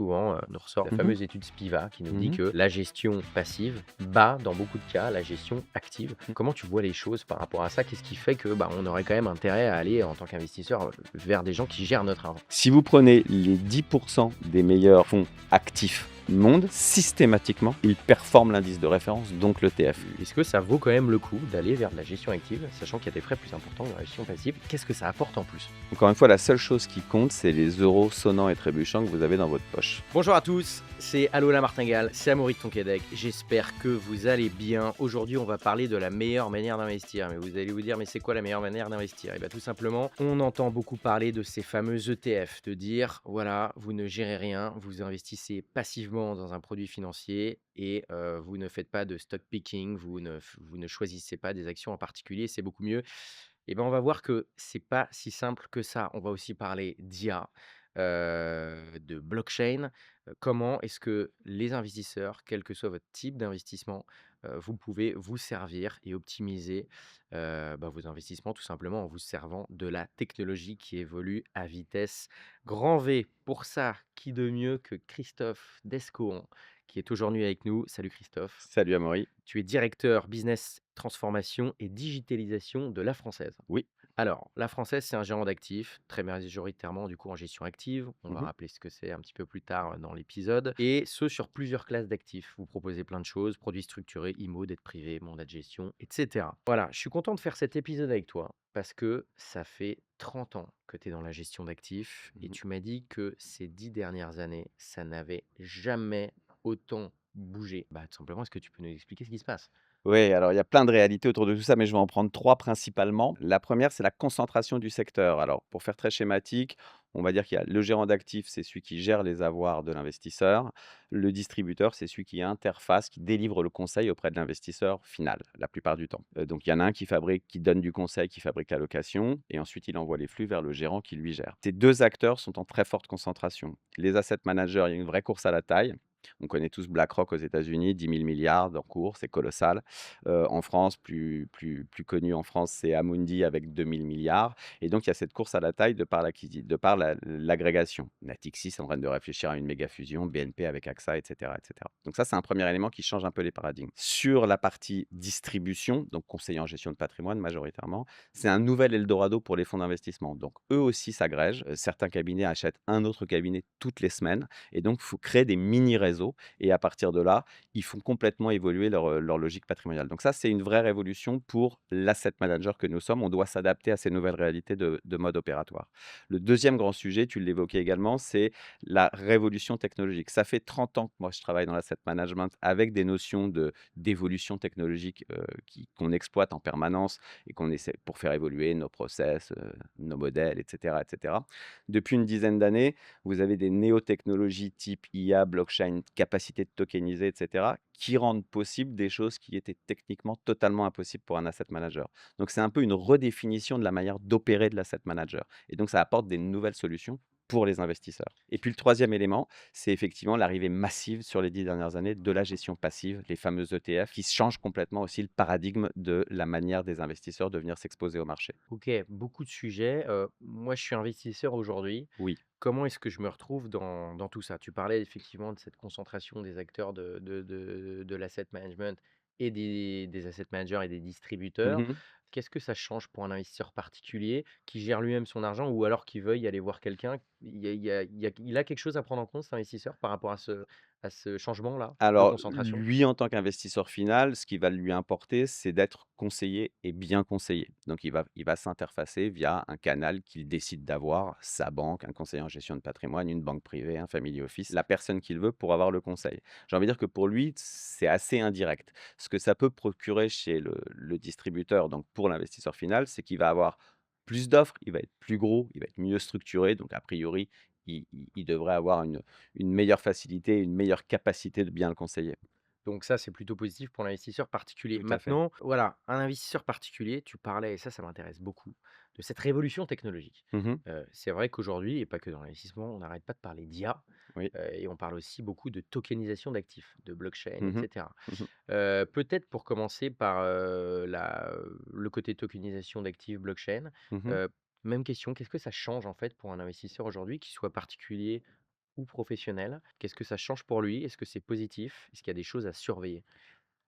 souvent, nous ressort la Mmh. fameuse étude Spiva qui nous dit Mmh. que la gestion passive bat, dans beaucoup de cas, la gestion active. Mmh. Comment tu vois les choses par rapport à ça? Qu'est-ce qui fait que, bah, on aurait quand même intérêt à aller, en tant qu'investisseur, vers des gens qui gèrent notre argent? Si vous prenez les 10 des meilleurs fonds actifs monde, systématiquement, ils performent l'indice de référence, donc l'ETF. Est-ce que ça vaut quand même le coup d'aller vers de la gestion active, sachant qu'il y a des frais plus importants dans la gestion passive? Qu'est-ce que ça apporte en plus? Encore une fois, la seule chose qui compte, c'est les euros sonnants et trébuchants que vous avez dans votre poche. Bonjour à tous, c'est Allo la Martingale, c'est Amaury de Tonquédec. J'espère que vous allez bien. Aujourd'hui, on va parler de la meilleure manière d'investir. Mais vous allez vous dire, mais c'est quoi la meilleure manière d'investir? Et bien tout simplement, on entend beaucoup parler de ces fameux ETF, de dire, voilà, vous ne gérez rien, vous investissez passivement dans un produit financier et vous ne faites pas de stock picking, vous ne choisissez pas des actions en particulier, c'est beaucoup mieux. Et ben on va voir que c'est pas si simple que ça. On va aussi parler d'IA, de blockchain. Comment est-ce que les investisseurs, quel que soit votre type d'investissement, vous pouvez vous servir et optimiser, vos investissements tout simplement en vous servant de la technologie qui évolue à vitesse grand V. Pour ça, qui de mieux que Christophe Descoings qui est aujourd'hui avec nous. Salut Christophe. Salut Amaury. Tu es directeur business transformation et digitalisation de La Française. Oui. Alors, La Française, c'est un gérant d'actifs, très majoritairement du coup en gestion active. On va Mmh. rappeler ce que c'est un petit peu plus tard dans l'épisode. Et ce, sur plusieurs classes d'actifs. Vous proposez plein de choses, produits structurés, IMO, dette privée, mandat de gestion, etc. Voilà, je suis content de faire cet épisode avec toi parce que ça fait 30 ans que tu es dans la gestion d'actifs et Mmh. tu m'as dit que ces 10 dernières années, ça n'avait jamais autant bougé. Bah, tout simplement, est-ce que tu peux nous expliquer ce qui se passe? Oui, alors il y a plein de réalités autour de tout ça, mais je vais en prendre 3 principalement. La première, c'est la concentration du secteur. Alors, pour faire très schématique, on va dire qu'il y a le gérant d'actifs, c'est celui qui gère les avoirs de l'investisseur. Le distributeur, c'est celui qui interface, qui délivre le conseil auprès de l'investisseur final, la plupart du temps. Donc il y en a un qui fabrique, qui donne du conseil, qui fabrique la location, et ensuite il envoie les flux vers le gérant qui lui gère. Ces 2 acteurs sont en très forte concentration. Les asset managers, il y a une vraie course à la taille. On connaît tous BlackRock aux États-Unis, 10 000 milliards en cours, c'est colossal. En France, plus connu en France, c'est Amundi avec 2 000 milliards. Et donc, il y a cette course à la taille de par l'agrégation. Natixis est en train de réfléchir à une méga fusion, BNP avec AXA, etc., etc. Donc ça, c'est un premier élément qui change un peu les paradigmes. Sur la partie distribution, donc conseiller en gestion de patrimoine majoritairement, c'est un nouvel Eldorado pour les fonds d'investissement. Donc eux aussi s'agrègent. Certains cabinets achètent un autre cabinet toutes les semaines. Et donc, il faut créer des mini-réseaux. Et à partir de là, ils font complètement évoluer leur logique patrimoniale. Donc ça, c'est une vraie révolution pour l'asset manager que nous sommes. On doit s'adapter à ces nouvelles réalités de mode opératoire. Le deuxième grand sujet, tu l'évoquais également, c'est la révolution technologique. Ça fait 30 ans que moi, je travaille dans l'asset management avec des notions d'évolution technologique qu'on exploite en permanence et qu'on essaie pour faire évoluer nos process, nos modèles, etc., etc. Depuis une dizaine d'années, vous avez des néotechnologies type IA, blockchain, capacité de tokeniser, etc., qui rendent possible des choses qui étaient techniquement totalement impossibles pour un asset manager. Donc, c'est un peu une redéfinition de la manière d'opérer de l'asset manager. Et donc, ça apporte des nouvelles solutions pour les investisseurs. Et puis, le troisième élément, c'est effectivement l'arrivée massive sur les 10 dernières années de la gestion passive, les fameux ETF, qui changent complètement aussi le paradigme de la manière des investisseurs de venir s'exposer au marché. OK, beaucoup de sujets. Moi, je suis investisseur aujourd'hui. Oui. Comment est-ce que je me retrouve dans tout ça? Tu parlais effectivement de cette concentration des acteurs de l'asset management et des asset managers et des distributeurs. Mhm. Qu'est-ce que ça change pour un investisseur particulier qui gère lui-même son argent ou alors qui veuille aller voir quelqu'un? Il a quelque chose à prendre en compte, cet investisseur, par rapport à ce changement-là de Alors, concentration? lui, en tant qu'investisseur final, ce qui va lui importer, c'est d'être conseillé et bien conseillé. Donc, il va s'interfacer via un canal qu'il décide d'avoir, sa banque, un conseiller en gestion de patrimoine, une banque privée, un family office, la personne qu'il veut pour avoir le conseil. J'ai envie de dire que pour lui, c'est assez indirect. Ce que ça peut procurer chez le distributeur, donc pour l'investisseur final, c'est qu'il va avoir plus d'offres, il va être plus gros, il va être mieux structuré. Donc, a priori, il devrait avoir une meilleure facilité, une meilleure capacité de bien le conseiller. Donc ça, c'est plutôt positif pour l'investisseur particulier. Tout à fait. Maintenant, voilà, un investisseur particulier, tu parlais, et ça m'intéresse beaucoup, de cette révolution technologique. Mmh. C'est vrai qu'aujourd'hui, et pas que dans l'investissement, on n'arrête pas de parler d'IA, Oui. et on parle aussi beaucoup de tokenisation d'actifs, de blockchain, Mmh mh. etc. Mmh. Peut-être pour commencer par le côté tokenisation d'actifs, blockchain, Mmh. euh, même question, qu'est-ce que ça change en fait pour un investisseur aujourd'hui, qu'il soit particulier ou professionnel? Qu'est-ce que ça change pour lui? Est-ce que c'est positif? Est-ce qu'il y a des choses à surveiller?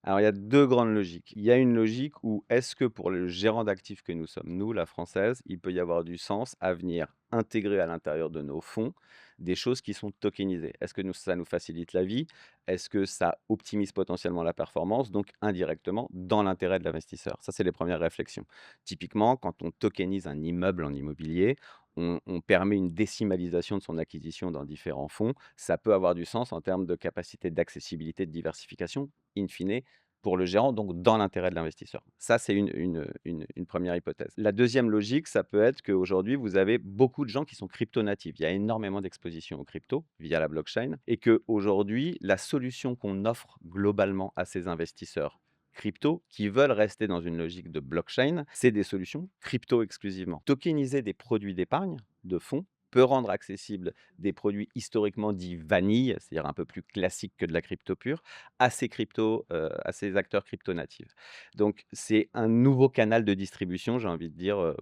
Alors, il y a 2 grandes logiques. Il y a une logique où est-ce que pour le gérant d'actifs que nous sommes, nous, la française, il peut y avoir du sens à venir intégrer à l'intérieur de nos fonds des choses qui sont tokenisées? Est-ce que nous ça nous facilite la vie? Est-ce que ça optimise potentiellement la performance, donc indirectement dans l'intérêt de l'investisseur? Ça, c'est les premières réflexions. Typiquement, quand on tokenise un immeuble en immobilier, on permet une décimalisation de son acquisition dans différents fonds. Ça peut avoir du sens en termes de capacité d'accessibilité, de diversification, in fine, pour le gérant, donc dans l'intérêt de l'investisseur. Ça, c'est une 1re hypothèse. La deuxième logique, ça peut être qu'aujourd'hui, vous avez beaucoup de gens qui sont crypto-natifs. Il y a énormément d'exposition aux cryptos via la blockchain et qu'aujourd'hui, la solution qu'on offre globalement à ces investisseurs crypto qui veulent rester dans une logique de blockchain, c'est des solutions crypto exclusivement. Tokeniser des produits d'épargne, de fonds, peut rendre accessibles des produits historiquement dits vanille, c'est-à-dire un peu plus classiques que de la crypto pure, à ces acteurs crypto natifs. Donc c'est un nouveau canal de distribution, j'ai envie de dire,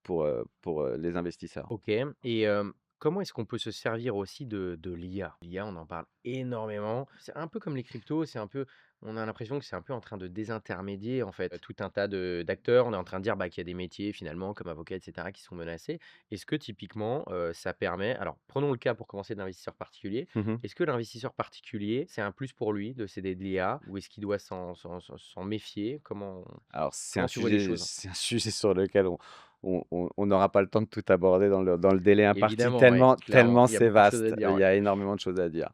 les investisseurs. OK et comment est-ce qu'on peut se servir aussi de l'IA? L'IA, on en parle énormément. C'est un peu comme les cryptos, c'est un peu on a l'impression que c'est un peu en train de désintermédier, en fait, tout un tas de d'acteurs. On est en train de dire, bah, qu'il y a des métiers finalement comme avocat et cetera qui sont menacés. Est-ce que typiquement, ça permet alors prenons le cas pour commencer d'investisseurs particuliers. Mmh. Est-ce que l'investisseur particulier, c'est un plus pour lui de céder de l'IA ou est-ce qu'il doit s'en méfier? Alors Comment tu vois les choses? c'est un sujet sur lequel on n'aura pas le temps de tout aborder dans le délai imparti, Évidemment, ouais, clairement, tellement il y a c'est beaucoup de choses à vaste, dire, il ouais. y a énormément de choses à dire.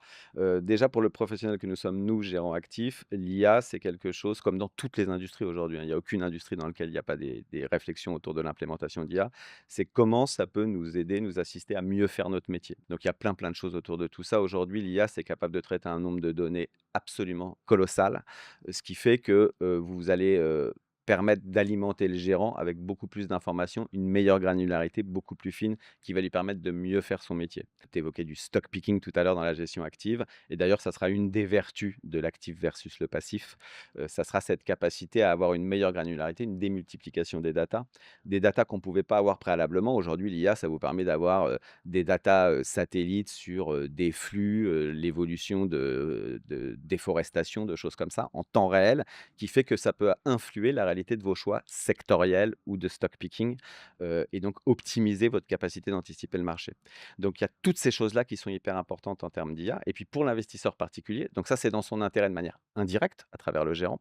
Déjà pour le professionnel que nous sommes, nous, gérants actifs, l'IA, c'est quelque chose comme dans toutes les industries aujourd'hui, hein, il y a aucune industrie dans laquelle il n'y a pas des réflexions autour de l'implémentation d'IA. C'est comment ça peut nous aider, nous assister à mieux faire notre métier. Donc il y a plein de choses autour de tout ça. Aujourd'hui, l'IA, c'est capable de traiter un nombre de données absolument colossal, ce qui fait que, vous allez, permettre d'alimenter le gérant avec beaucoup plus d'informations, une meilleure granularité beaucoup plus fine qui va lui permettre de mieux faire son métier. Tu évoquais du stock picking tout à l'heure dans la gestion active et d'ailleurs ça sera une des vertus de l'actif versus le passif. Ça sera cette capacité à avoir une meilleure granularité, une démultiplication des datas qu'on ne pouvait pas avoir préalablement. Aujourd'hui, l'IA, ça vous permet d'avoir, des datas, satellites sur, des flux, l'évolution de déforestation, de choses comme ça, en temps réel, qui fait que ça peut influer la réalité de vos choix sectoriels ou de stock picking, et donc optimiser votre capacité d'anticiper le marché. Donc il y a toutes ces choses-là qui sont hyper importantes en termes d'IA et puis pour l'investisseur particulier, donc ça, c'est dans son intérêt de manière indirecte à travers le gérant.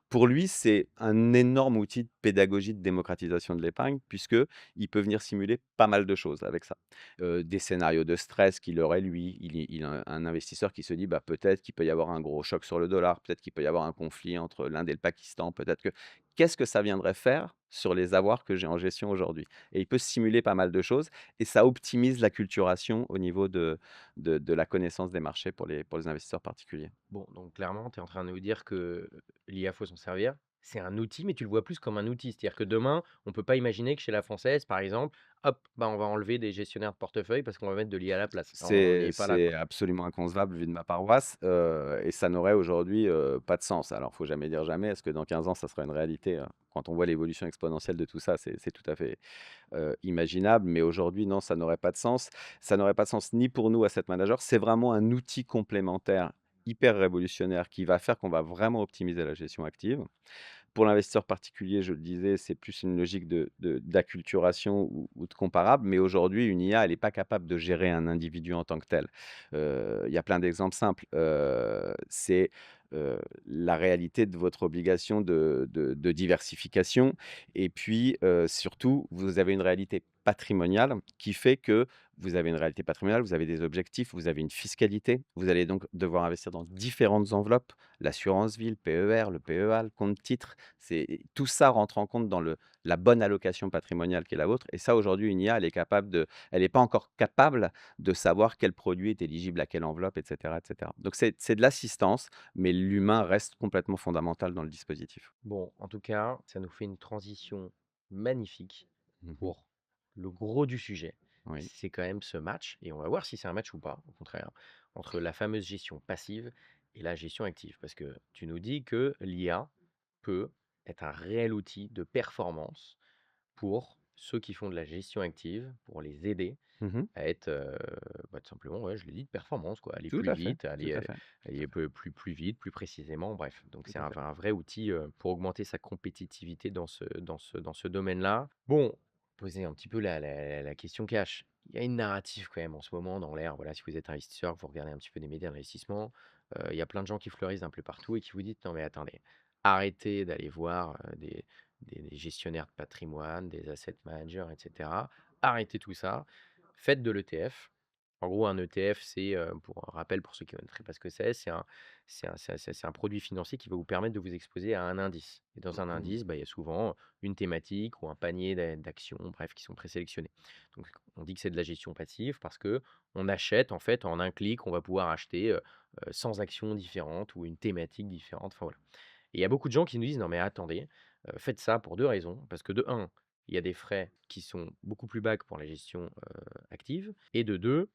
Pour lui, c'est un énorme outil de pédagogie de démocratisation de l'épargne puisque il peut venir simuler pas mal de choses avec ça. Des scénarios de stress qu'il aurait lui, il a un investisseur qui se dit: «Bah, peut-être qu'il peut y avoir un gros choc sur le dollar, peut-être qu'il peut y avoir un conflit entre l'Inde et le Pakistan, peut-être que qu'est-ce que ça viendrait faire sur les avoirs que j'ai en gestion aujourd'hui?» Et il peut simuler pas mal de choses et ça optimise l'acculturation au niveau de la connaissance des marchés pour les investisseurs particuliers. Bon, donc clairement, tu es en train de nous dire que l'IA, faut s'en servir. C'est un outil, mais tu le vois plus comme un outil. C'est-à-dire que demain, on peut pas imaginer que chez la Française, par exemple, hop, bah, on va enlever des gestionnaires de portefeuille parce qu'on va mettre de l'IA à la place. On n'y est pas là, C'est quoi. absolument inconcevable vu de ma paroisse, et ça n'aurait aujourd'hui, pas de sens. Alors faut jamais dire jamais. Est-ce que dans 15 ans, ça sera une réalité? Quand on voit l'évolution exponentielle de tout ça, c'est tout à fait, imaginable. Mais aujourd'hui, non, ça n'aurait pas de sens. Ça n'aurait pas de sens ni pour nous, asset managers. C'est vraiment un outil complémentaire hyper révolutionnaire qui va faire qu'on va vraiment optimiser la gestion active. Pour l'investisseur particulier, je le disais, c'est plus une logique d'acculturation ou de comparable, mais aujourd'hui, une IA, elle est pas capable de gérer un individu en tant que tel. Il y a plein d'exemples simples, la réalité de votre obligation de diversification et puis, surtout, vous avez une réalité patrimoniale qui fait que vous avez une réalité patrimoniale, vous avez des objectifs, vous avez une fiscalité. Vous allez donc devoir investir dans différentes enveloppes, l'assurance vie, le PER, le PEA, le compte titre. C'est tout ça rentre en compte dans la bonne allocation patrimoniale qui est la vôtre et ça aujourd'hui une IA elle est pas encore capable de savoir quel produit est éligible à quelle enveloppe et cetera. Donc c'est de l'assistance, mais l'humain reste complètement fondamental dans le dispositif. Bon, en tout cas, ça nous fait une transition magnifique Mmh. pour le gros du sujet. Oui. C'est quand même ce match, et on va voir si c'est un match ou pas, au contraire, entre la fameuse gestion passive et la gestion active. Parce que tu nous dis que l'IA peut être un réel outil de performance pour ceux qui font de la gestion active, pour les aider. Mmh à être, tout simplement, ouais, je l'ai dit, de performance quoi, aller Tout plus à fait, vite, tout à fait, aller plus vite, plus précisément, bref. Donc tout c'est à un fait. vrai outil, pour augmenter sa compétitivité dans ce domaine-là. Bon, poser un petit peu la question cash. Il y a une narrative quand même en ce moment dans l'air, voilà, si vous êtes investisseur, que vous regardez un petit peu des médias d'investissement, il y a plein de gens qui fleurissent un peu partout et qui vous disent: «Non mais attendez, arrêtez d'aller voir, des gestionnaires de patrimoine, des asset managers et cetera. Arrêtez tout ça. Faites de l'ETF. En gros, un ETF, c'est, pour un rappel pour ceux qui ne connaîtraient pas ce que c'est un produit financier qui va vous permettre de vous exposer à un indice. Et dans un Mmh. indice, bah, il y a souvent une thématique ou un panier d'actions, bref, qui sont présélectionnés. Donc, on dit que c'est de la gestion passive parce que on achète, en fait, en un clic, on va pouvoir acheter 100 actions différentes ou une thématique différente. Enfin, voilà. Et il y a beaucoup de gens qui nous disent: «Non mais attendez, faites ça pour 2 raisons». Parce que de un, il y a des frais qui sont beaucoup plus bas que pour la gestion, active et de 2,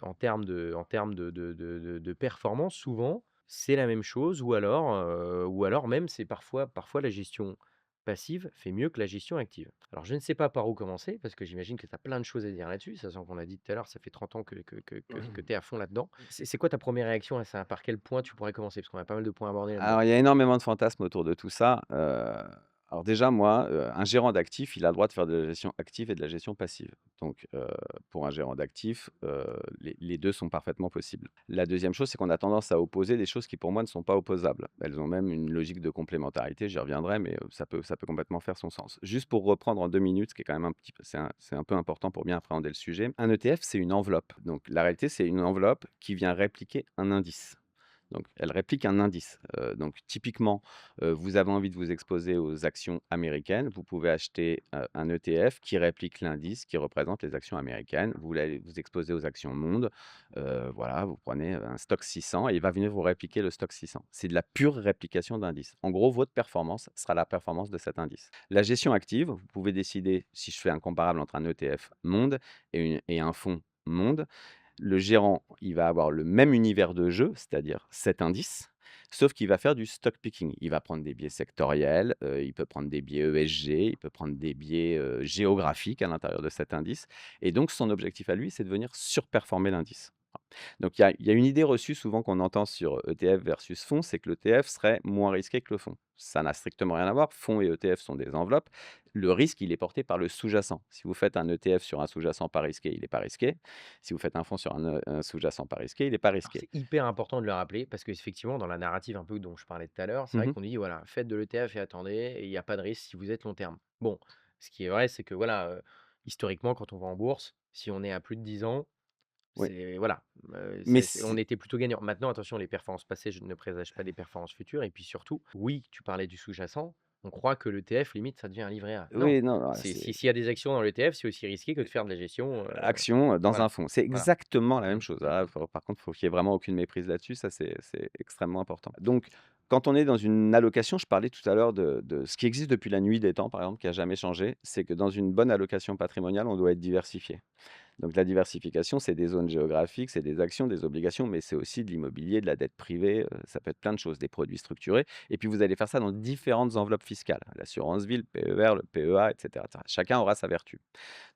en termes de performance, souvent, c'est la même chose ou alors même c'est parfois la gestion passive fait mieux que la gestion active. Alors je ne sais pas par où commencer parce que j'imagine que tu as plein de choses à dire là-dessus, sachant qu'on a dit tout à l'heure, ça fait 30 ans que tu es à fond là-dedans. C'est quoi ta première réaction à ça? Par quel point tu pourrais commencer? Parce qu'on a pas mal de points abordés là-dedans. Alors, il y a énormément de fantasmes autour de tout ça. Alors déjà, moi, un gérant d'actifs, il a le droit de faire de la gestion active et de la gestion passive. Donc, pour un gérant d'actifs, les 2 sont parfaitement possibles. La deuxième chose, c'est qu'on a tendance à opposer des choses qui, pour moi, ne sont pas opposables. Elles ont même une logique de complémentarité, j'y reviendrai, mais, ça peut complètement faire son sens. Juste pour reprendre en 2 minutes, ce qui est quand même un petit peu c'est un peu important pour bien appréhender le sujet. Un ETF, c'est une enveloppe. Donc la réalité, c'est une enveloppe qui vient répliquer un indice. Donc, elle réplique un indice. Donc typiquement, vous avez envie de vous exposer aux actions américaines, vous pouvez acheter, un ETF qui réplique l'indice qui représente les actions américaines. Vous voulez vous exposer aux actions monde, voilà, vous prenez, un stock 600 et il va venir vous répliquer le stock 600. C'est de la pure réplication d'indice. En gros, votre performance sera la performance de cet indice. La gestion active, vous pouvez décider, si je fais un comparable entre un ETF monde et un fonds monde, le gérant, il va avoir le même univers de jeu, c'est-à-dire cet indice, sauf qu'il va faire du stock picking. Il va prendre des biais sectoriels, il peut prendre des biais ESG, il peut prendre des biais, géographiques à l'intérieur de cet indice et donc son objectif à lui, c'est de venir surperformer l'indice. Donc il y a une idée reçue souvent qu'on entend sur ETF versus fonds, c'est que l'ETF serait moins risqué que le fonds. Ça n'a strictement rien à voir. Fonds et ETF sont des enveloppes. Le risque, il est porté par le sous-jacent. Si vous faites un ETF sur un sous-jacent pas risqué, il n'est pas risqué. Si vous faites un fonds sur un sous-jacent pas risqué, il n'est pas Alors risqué. c'est hyper important de le rappeler parce qu'effectivement, dans la narrative un peu dont je parlais tout à l'heure, c'est vrai Mmh. qu'on dit voilà, faites de l'ETF et attendez, et il n'y a pas de risque si vous êtes long terme. Bon, ce qui est vrai, c'est que voilà, historiquement, quand on va en bourse, si on est à plus de 10 ans, Oui, c'est voilà, mais on c'est était plutôt gagnant. Maintenant, attention, les performances passées, je ne présage pas des performances futures. Et puis surtout, oui, tu parlais du sous-jacent. On croit que l'ETF, limite, ça devient un livret A. Non, oui, non, non, c'est s'il y a des actions dans l'ETF, c'est aussi risqué que de faire de la gestion. action, dans un Voilà, fonds. C'est voilà. exactement la Mmh, même chose. mmh, Ah, mmh. par contre, il faut qu'il y ait vraiment aucune méprise là-dessus, ça c'est extrêmement important. Donc, quand on est dans une allocation, je parlais tout à l'heure de ce qui existe depuis la nuit des temps, par exemple, qui a jamais changé, c'est que dans une bonne allocation patrimoniale, on doit être diversifié. Donc la diversification, c'est des zones géographiques, c'est des actions, des obligations, mais c'est aussi de l'immobilier, de la dette privée, ça peut être plein de choses, des produits structurés. Et puis vous allez faire ça dans différentes enveloppes fiscales, l'assurance vie, le PER, le PEA, et cetera, et cetera. Chacun aura sa vertu.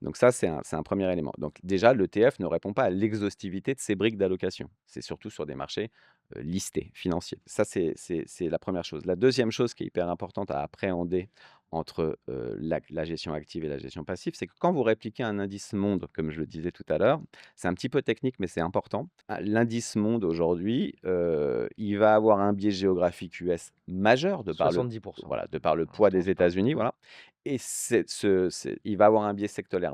Donc ça, c'est un premier élément. Donc déjà, l'ETF ne répond pas à l'exhaustivité de ces briques d'allocation. C'est surtout sur des marchés, listés, financiers. Ça, c'est la première chose. La deuxième chose qui est hyper importante à appréhender entre, la gestion active et la gestion passive, c'est que quand vous répliquez un indice monde, comme je le disais tout à l'heure, c'est un petit peu technique, mais c'est important. L'indice monde aujourd'hui, il va avoir un biais géographique US majeur de par le 70%, voilà, de par le pour poids l'instant, des c'est pas États-Unis, voilà et il va avoir un biais sectoriel,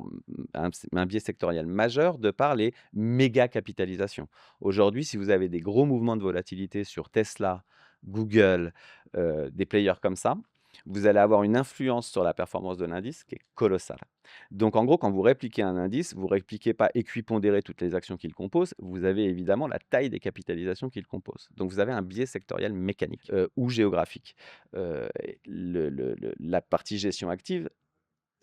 un biais sectoriel majeur de par les méga capitalisations. Aujourd'hui, si vous avez des gros mouvements de volatilité sur Tesla, Google, des players comme ça, vous allez avoir une influence sur la performance de l'indice qui est colossale. Donc en gros, quand vous répliquez un indice, vous répliquez pas équipondéré toutes les actions qu'il compose, vous avez évidemment la taille des capitalisations qu'il compose. Donc vous avez un biais sectoriel mécanique, ou géographique. La partie gestion active,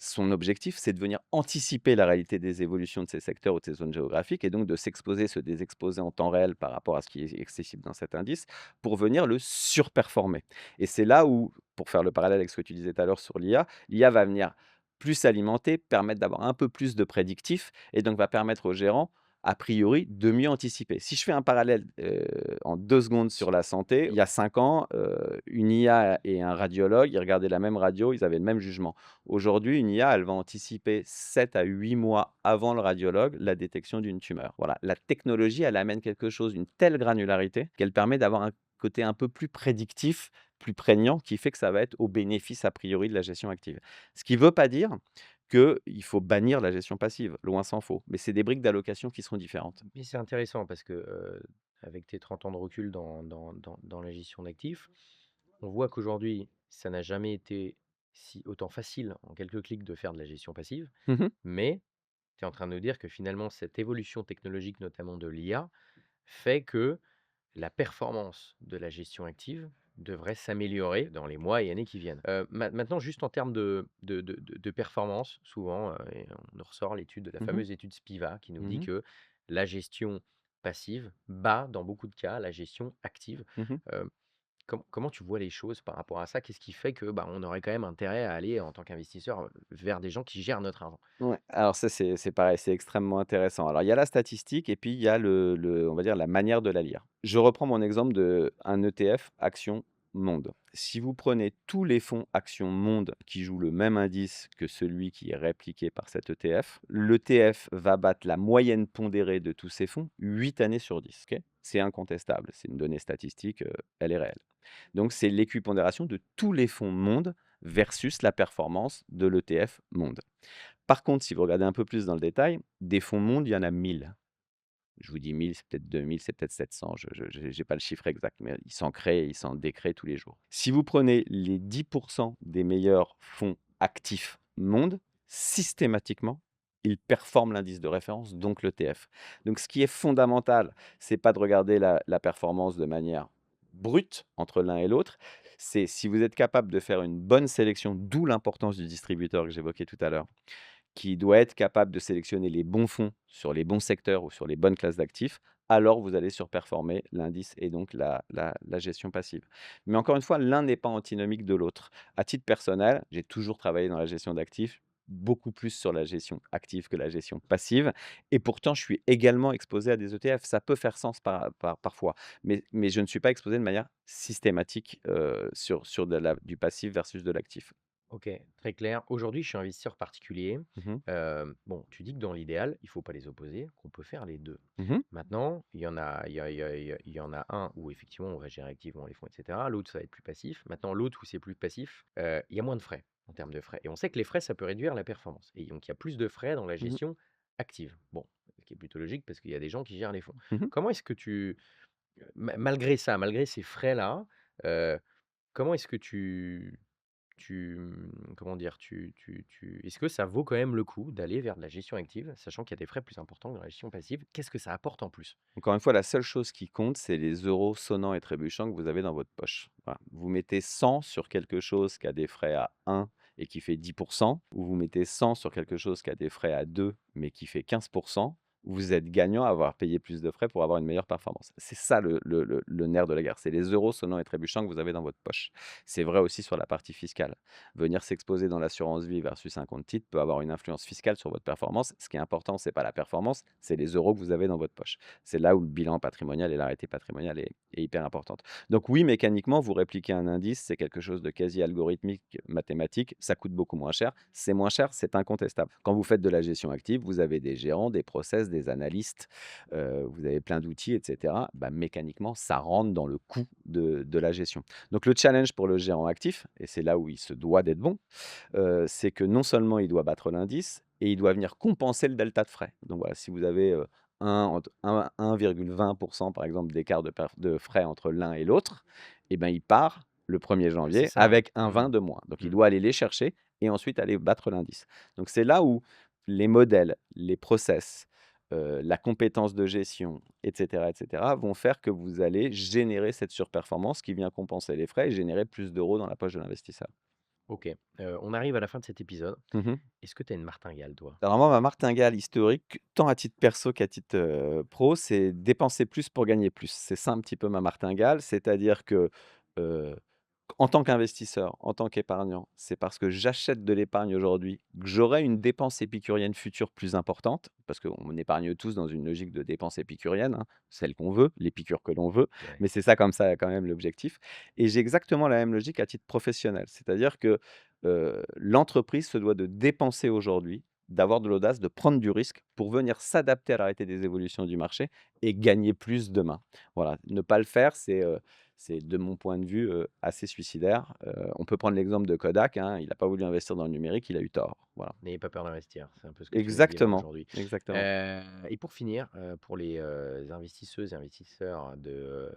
son objectif, c'est de venir anticiper la réalité des évolutions de ces secteurs ou de ces zones géographiques et donc de s'exposer, se désexposer en temps réel par rapport à ce qui est accessible dans cet indice pour venir le surperformer. Et c'est là où, pour faire le parallèle avec ce que tu disais tout à l'heure sur l'IA, l'IA va venir plus alimenté, permettre d'avoir un peu plus de prédictif et donc va permettre au gérant, a priori, de mieux anticiper. Si je fais un parallèle, en 2 secondes sur la santé, il y a 5 ans, une IA et un radiologue, ils regardaient la même radio, ils avaient le même jugement. Aujourd'hui, une IA, elle va anticiper 7 à 8 mois avant le radiologue la détection d'une tumeur. Voilà, la technologie, elle amène quelque chose d'une telle granularité qu'elle permet d'avoir un côté un peu plus prédictif, plus prégnant, qui fait que ça va être au bénéfice a priori de la gestion active. Ce qui ne veut pas dire qu'il faut bannir la gestion passive, loin s'en faut, mais c'est des briques d'allocation qui seront différentes. Mais c'est intéressant parce que, avec tes 30 ans de recul dans la gestion d'actifs, on voit qu'aujourd'hui, ça n'a jamais été si autant facile en quelques clics de faire de la gestion passive, Mmh mh. mais tu es en train de nous dire que finalement cette évolution technologique, notamment de l'IA, fait que la performance de la gestion active devrait s'améliorer dans les mois et années qui viennent. Maintenant, juste en termes de performance, souvent, et on nous ressort la Mmh. fameuse étude Spiva qui nous dit Mmh. que la gestion passive bat, dans beaucoup de cas, la gestion active. Mmh. Euh, comment tu vois les choses par rapport à ça? Qu'est-ce qui fait que bah, on aurait quand même intérêt à aller, en tant qu'investisseur, vers des gens qui gèrent notre argent? Ouais, alors ça, c'est pareil, c'est extrêmement intéressant. Alors il y a la statistique et puis il y a on va dire la manière de la lire. Je reprends mon exemple d'un ETF Action Monde. Si vous prenez tous les fonds Action Monde qui jouent le même indice que celui qui est répliqué par cet ETF, l'ETF va battre la moyenne pondérée de tous ces fonds 8 années sur 10. Ok, c'est incontestable, c'est une donnée statistique, elle est réelle. Donc c'est l'équipondération de tous les fonds Monde versus la performance de l'ETF Monde. Par contre, si vous regardez un peu plus dans le détail, des fonds monde, il y en a 1000. Je vous dis 1000, c'est peut-être 2000, c'est peut-être 700, je j'ai pas le chiffre exact, mais ils s'en créent, ils s'en décréent tous les jours. Si vous prenez les 10 des meilleurs fonds actifs monde, systématiquement, ils performent l'indice de référence, donc l'ETF. Donc ce qui est fondamental, c'est pas de regarder la performance de manière brute entre l'un et l'autre, c'est si vous êtes capable de faire une bonne sélection, d'où l'importance du distributeur que j'évoquais tout à l'heure, qui doit être capable de sélectionner les bons fonds sur les bons secteurs ou sur les bonnes classes d'actifs, alors vous allez surperformer l'indice et donc la gestion passive. Mais encore une fois, l'un n'est pas antinomique de l'autre. À titre personnel, j'ai toujours travaillé dans la gestion d'actifs, beaucoup plus sur la gestion active que la gestion passive. Et pourtant, je suis également exposé à des ETF. Ça peut faire sens parfois, mais je ne suis pas exposé de manière systématique sur du passif versus de l'actif. OK, très clair. Aujourd'hui, je suis investisseur particulier. Mhm, Bon, tu dis que dans l'idéal, il faut pas les opposer, qu'on peut faire les 2. mhm, Maintenant, il y en a un où effectivement on va gérer activement les fonds, et cetera. L'autre, ça va être plus passif. Maintenant, l'autre où c'est plus passif, il y a moins de frais, en termes de frais et on sait que les frais, ça peut réduire la performance et donc il y a plus de frais dans la mhm, gestion active. Bon, ce qui est plutôt logique parce qu'il y a des gens qui gèrent les fonds. mhm. Comment est-ce que malgré ça, malgré ces frais-là, heu, comment est-ce que comment dire? Est-ce que ça vaut quand même le coup d'aller vers de la gestion active, sachant qu'il y a des frais plus importants que dans la gestion passive? Qu'est-ce que ça apporte en plus? Encore une fois, la seule chose qui compte, c'est les euros sonnants et trébuchants que vous avez dans votre poche. Voilà. Vous mettez 100 sur quelque chose qui a des frais à 1 et qui fait 10, ou vous mettez 100 sur quelque chose qui a des frais à 2 mais qui fait 15, vous êtes gagnant à avoir payé plus de frais pour avoir une meilleure performance. C'est ça le nerf de la guerre. C'est les euros sonnants et trébuchants que vous avez dans votre poche. C'est vrai aussi sur la partie fiscale. Venir s'exposer dans l'assurance vie versus un compte titre peut avoir une influence fiscale sur votre performance. Ce qui est important, c'est pas la performance, c'est les euros que vous avez dans votre poche. C'est là où le bilan patrimonial et l'arrêté patrimonial est hyper importante. Donc oui, mécaniquement, vous répliquez un indice, c'est quelque chose de quasi algorithmique, mathématique, ça coûte beaucoup moins cher, c'est incontestable. Quand vous faites de la gestion active, vous avez des gérants, des process, des analystes, vous avez plein d'outils, etc. Bah, mécaniquement, ça rentre dans le coût de la gestion. Donc le challenge pour le gérant actif, et c'est là où il se doit d'être bon, c'est que non seulement il doit battre l'indice, et il doit venir compenser le delta de frais. Donc voilà, si vous avez 1,20 par exemple d'écart de frais entre l'un et l'autre, et ben, il part le 1er C'est janvier ça, ouais. avec un Mmh. 20 de moins. Donc il Mmh. doit aller les chercher et ensuite aller battre l'indice. Donc c'est là où les modèles, les process, la compétence de gestion et cetera, vont faire que vous allez générer cette surperformance qui vient compenser les frais et générer plus d'euros dans la poche de l'investisseur. OK, on arrive à la fin de cet épisode. Mmh. Est-ce que tu as une martingale, toi? Alors moi, ma martingale historique, tant à titre perso qu'à titre, pro, c'est dépenser plus pour gagner plus. C'est ça un petit peu ma martingale, c'est-à-dire que, heu, En tant qu'investisseur, en tant qu'épargnant, c'est parce que j'achète de l'épargne aujourd'hui que j'aurai une dépense épicurienne future plus importante, parce qu'on épargne tous dans une logique de dépense épicurienne, hein, celle qu'on veut, l'épicure que l'on veut, Ouais. mais c'est ça comme ça quand même l'objectif. Et j'ai exactement la même logique à titre professionnel, c'est-à-dire que l'entreprise se doit de dépenser aujourd'hui, d'avoir de l'audace, de prendre du risque pour venir s'adapter à la réalité des évolutions du marché et gagner plus demain. Voilà, ne pas le faire, c'est de mon point de vue, assez suicidaire. On peut prendre l'exemple de Kodak, hein, il n'a pas voulu investir dans le numérique, il a eu tort. Voilà. N'ayez pas peur d'investir, c'est un peu ce que tu viens de dire Exactement, aujourd'hui. exactement. Et pour finir, pour les, investisseuses et investisseurs de,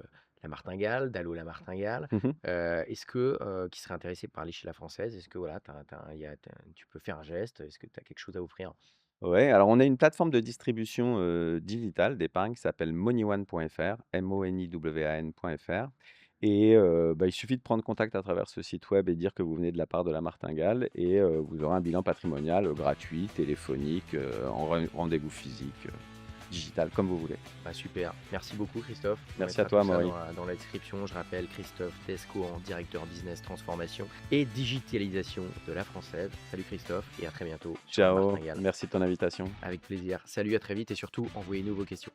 la martingale, d'Allô la martingale, Mmh mh. est-ce que, qui seraient intéressés par aller chez La Française, est-ce que voilà, tu peux faire un geste? Est-ce que tu as quelque chose à offrir? Ouais, alors on a une plateforme de distribution, digitale d'épargne qui s'appelle moneyone.fr, moniwan.fr et bah, il suffit de prendre contact à travers ce site web et dire que vous venez de la part de La Martingale et vous aurez un bilan patrimonial, gratuit, téléphonique, en rendez-vous physique, digital, comme vous voulez. Bah, super. Merci beaucoup Christophe. On Merci à mettra tout toi, ça Maury. dans la description. Je rappelle Christophe Tesco, directeur business transformation et digitalisation de La Française. Salut Christophe et à très bientôt sur La Ciao, Martingale. merci de ton invitation. Avec plaisir. Salut, à très vite et surtout envoyez-nous vos questions.